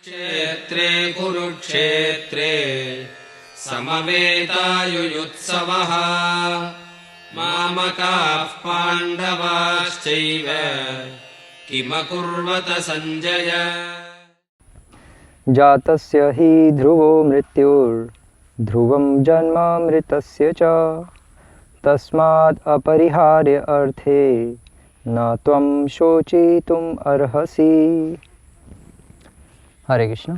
क्षेत्रे कुरुक्षेत्रे समवेतायुयुत्सवः मामकाः पाण्डवाश्चैव किमकुर्वत सञ्जय। जातस्य हि ध्रुवो मृत्युर्ध्रुवं जन्मामृतस्य च तस्माद् अपरिहार्य अर्थे न त्वं शोचितुम् अर्हसि। हरे कृष्ण।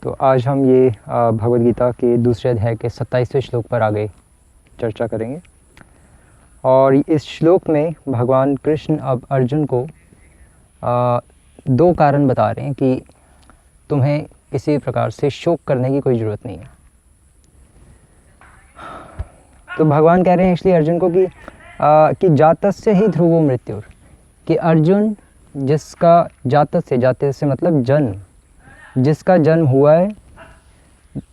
तो आज हम ये भगवद गीता के दूसरे अध्याय के 27वें श्लोक पर आगे चर्चा करेंगे। और इस श्लोक में भगवान कृष्ण अब अर्जुन को दो कारण बता रहे हैं कि तुम्हें किसी प्रकार से शोक करने की कोई ज़रूरत नहीं है। तो भगवान कह रहे हैं इसलिए अर्जुन को कि जातस्य ही ध्रुवो मृत्युर, कि अर्जुन जिसका जातस्य से मतलब जन्म, जिसका जन्म हुआ है,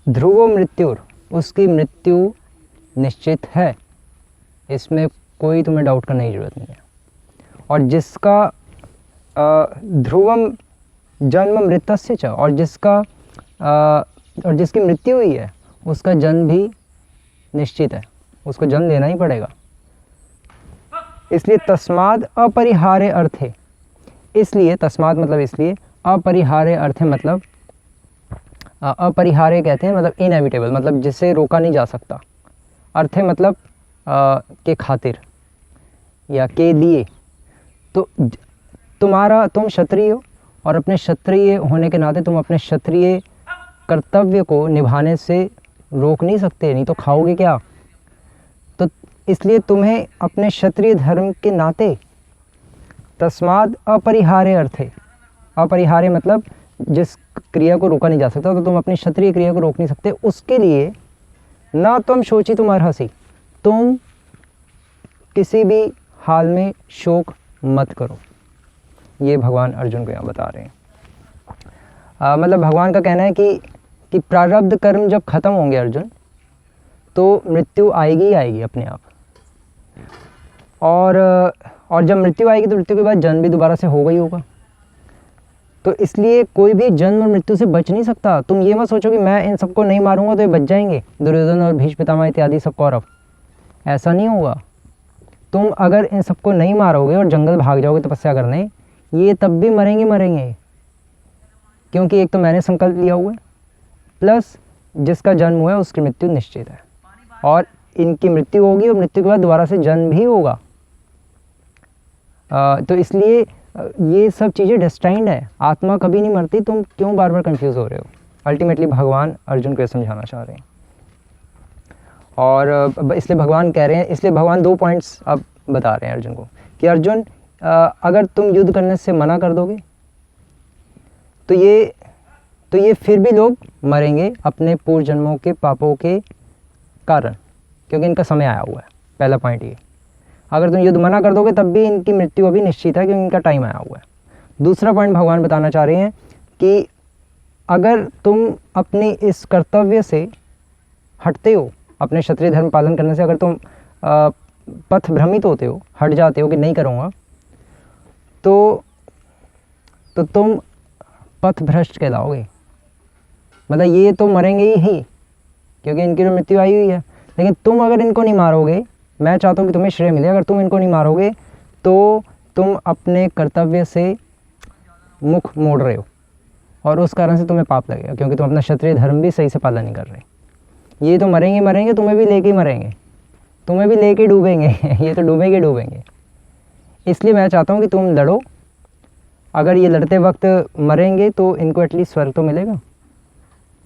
ध्रुवो मृत्युर, उसकी मृत्यु निश्चित है, इसमें कोई तुम्हें डाउट करने की ज़रूरत नहीं है। और जिसका ध्रुवम जन्म मृतस्य च, और जिसकी मृत्यु हुई है उसका जन्म भी निश्चित है, उसको जन्म लेना ही पड़ेगा। इसलिए तस्माद् अपरिहार्य अर्थे, इसलिए तस्माद् मतलब इसलिए, अपरिहार्य अर्थे मतलब अपरिहार्य कहते हैं मतलब इनएविटेबल, मतलब जिसे रोका नहीं जा सकता। अर्थे मतलब के खातिर या के लिए। तो तुम क्षत्रिय हो और अपने क्षत्रिय होने के नाते तुम अपने क्षत्रिय कर्तव्य को निभाने से रोक नहीं सकते, नहीं तो खाओगे क्या। तो इसलिए तुम्हें अपने क्षत्रिय धर्म के नाते तस्माद् अपरिहार्य अर्थे, अपरिहार्य मतलब जिस क्रिया को रोका नहीं जा सकता, तो तुम अपनी क्षत्रिय क्रिया को रोक नहीं सकते, उसके लिए ना तुम शोचितुम् अर्हसि, तुम किसी भी हाल में शोक मत करो। ये भगवान अर्जुन को यहाँ बता रहे हैं। मतलब भगवान का कहना है कि प्रारब्ध कर्म जब खत्म होंगे अर्जुन, तो मृत्यु आएगी ही आएगी अपने आप। और जब मृत्यु आएगी तो मृत्यु के बाद जन्म भी दोबारा से होगा ही होगा। तो इसलिए कोई भी जन्म और मृत्यु से बच नहीं सकता। तुम ये मत सोचो कि मैं इन सबको नहीं मारूंगा तो ये बच जाएंगे, दुर्योधन और भीष्म पितामह इत्यादि सब कौरव। ऐसा नहीं होगा। तुम अगर इन सबको नहीं मारोगे और जंगल भाग जाओगे तपस्या करने, ये तब भी मरेंगे, क्योंकि एक तो मैंने संकल्प लिया हुआ है, प्लस जिसका जन्म हुआ है उसकी मृत्यु निश्चित है, और इनकी मृत्यु होगी और मृत्यु के बाद दोबारा से जन्म भी होगा। तो इसलिए ये सब चीज़ें डेस्टाइंड है, आत्मा कभी नहीं मरती। तुम क्यों बार बार कंफ्यूज हो रहे हो। अल्टीमेटली भगवान अर्जुन को ये समझाना चाह रहे हैं। और इसलिए भगवान कह रहे हैं, इसलिए भगवान 2 पॉइंट्स अब बता रहे हैं अर्जुन को कि अर्जुन अगर तुम युद्ध करने से मना कर दोगे तो ये फिर भी लोग मरेंगे अपने पूर्व जन्मों के पापों के कारण, क्योंकि इनका समय आया हुआ है। पहला पॉइंट ये, अगर तुम युद्ध मना कर दोगे तब भी इनकी मृत्यु अभी निश्चित है, क्योंकि इनका टाइम आया हुआ है। दूसरा पॉइंट भगवान बताना चाह रहे हैं कि अगर तुम अपने इस कर्तव्य से हटते हो, अपने क्षत्रिय धर्म पालन करने से अगर तुम पथ भ्रमित होते हो, हट जाते हो कि नहीं करूँगा, तो तुम पथ भ्रष्ट कहलाओगे। मतलब ये तो मरेंगे ही, क्योंकि इनकी तो मृत्यु आई हुई है। लेकिन तुम अगर इनको नहीं मारोगे, मैं चाहता हूँ कि तुम्हें श्रेय मिले, अगर तुम इनको नहीं मारोगे तो तुम अपने कर्तव्य से मुख मोड़ रहे हो और उस कारण से तुम्हें पाप लगेगा, क्योंकि तुम अपना क्षत्रिय धर्म भी सही से पालन नहीं कर रहे। ये तो मरेंगे, तुम्हें भी लेके मरेंगे, तुम्हें भी लेके डूबेंगे ये तो डूबेंगे। इसलिए मैं चाहता हूँ कि तुम लड़ो। अगर ये लड़ते वक्त मरेंगे तो इनको एटलीस्ट स्वर्ग तो मिलेगा,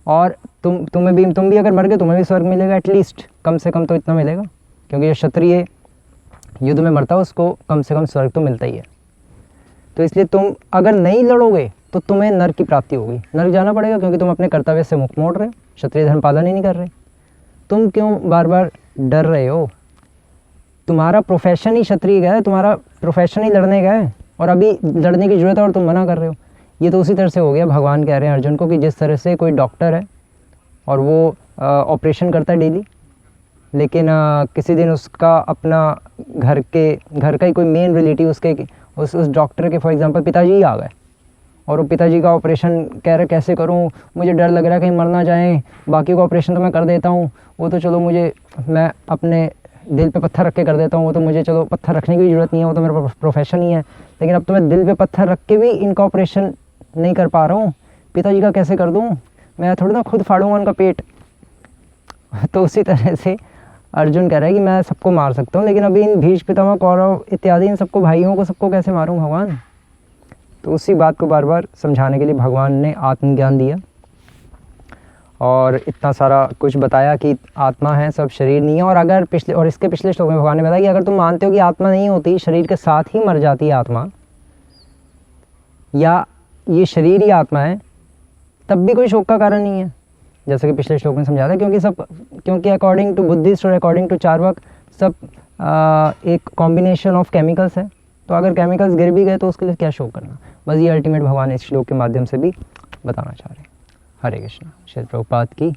और तुम भी अगर मर गए तुम्हें भी स्वर्ग मिलेगा, एटलीस्ट कम से कम तो इतना मिलेगा, क्योंकि जो क्षत्रिय युद्ध में मरता है उसको कम से कम स्वर्ग तो मिलता ही है। तो इसलिए तुम अगर नहीं लड़ोगे तो तुम्हें नर्क की प्राप्ति होगी, नर्क जाना पड़ेगा, क्योंकि तुम अपने कर्तव्य से मुख मोड़ रहे हो, क्षत्रिय धर्म पालन ही नहीं कर रहे। तुम क्यों बार बार डर रहे हो। तुम्हारा प्रोफेशन ही क्षत्रिय का है, तुम्हारा प्रोफेशन ही लड़ने का है, और अभी लड़ने की ज़रूरत है और तुम मना कर रहे हो। ये तो उसी तरह से हो गया। भगवान कह रहे हैं अर्जुन को कि जिस तरह से कोई डॉक्टर है और वो ऑपरेशन करता है डेली, लेकिन किसी दिन उसका अपना घर का ही कोई मेन रिलेटिव उस डॉक्टर के फॉर एग्जांपल पिताजी ही आ गए, और वो पिताजी का ऑपरेशन कह रहे कैसे करूं, मुझे डर लग रहा है कहीं मर ना जाएं, बाकी का ऑपरेशन तो मैं कर देता हूं, वो तो चलो मुझे, मैं अपने दिल पे पत्थर रख के कर देता हूँ, वो तो मुझे चलो पत्थर रखने की भी ज़रूरत नहीं है, वो तो मेरा प्रोफेशन ही है, लेकिन अब तो मैं दिल पे पत्थर रख के भी इनका ऑपरेशन नहीं कर पा रहा हूँ, पिताजी का कैसे कर दूँ, मैं थोड़ी ना खुद फाड़ूंगा उनका पेट। तो उसी तरह से अर्जुन कह रहा है कि मैं सबको मार सकता हूँ, लेकिन अभी इन भीष्म पितामह कौरव इत्यादि इन सबको, भाइयों को सबको कैसे मारूँ भगवान। तो उसी बात को बार बार समझाने के लिए भगवान ने आत्मज्ञान दिया और इतना सारा कुछ बताया कि आत्मा है, सब शरीर नहीं है। और अगर इसके पिछले श्लोक में भगवान ने बताया कि अगर तुम मानते हो कि आत्मा नहीं होती, शरीर के साथ ही मर जाती है आत्मा, या ये शरीर ही आत्मा है, तब भी कोई शोक का कारण नहीं है, जैसे कि पिछले श्लोक में समझाया था, क्योंकि अकॉर्डिंग टू बुद्धिस्ट और अकॉर्डिंग टू चार्वाक सब एक कॉम्बिनेशन ऑफ केमिकल्स है, तो अगर केमिकल्स गिर भी गए तो उसके लिए क्या शोक करना। बस ये अल्टीमेट भगवान इस श्लोक के माध्यम से भी बताना चाह रहे हैं। हरे कृष्णा। श्रील प्रभुपाद की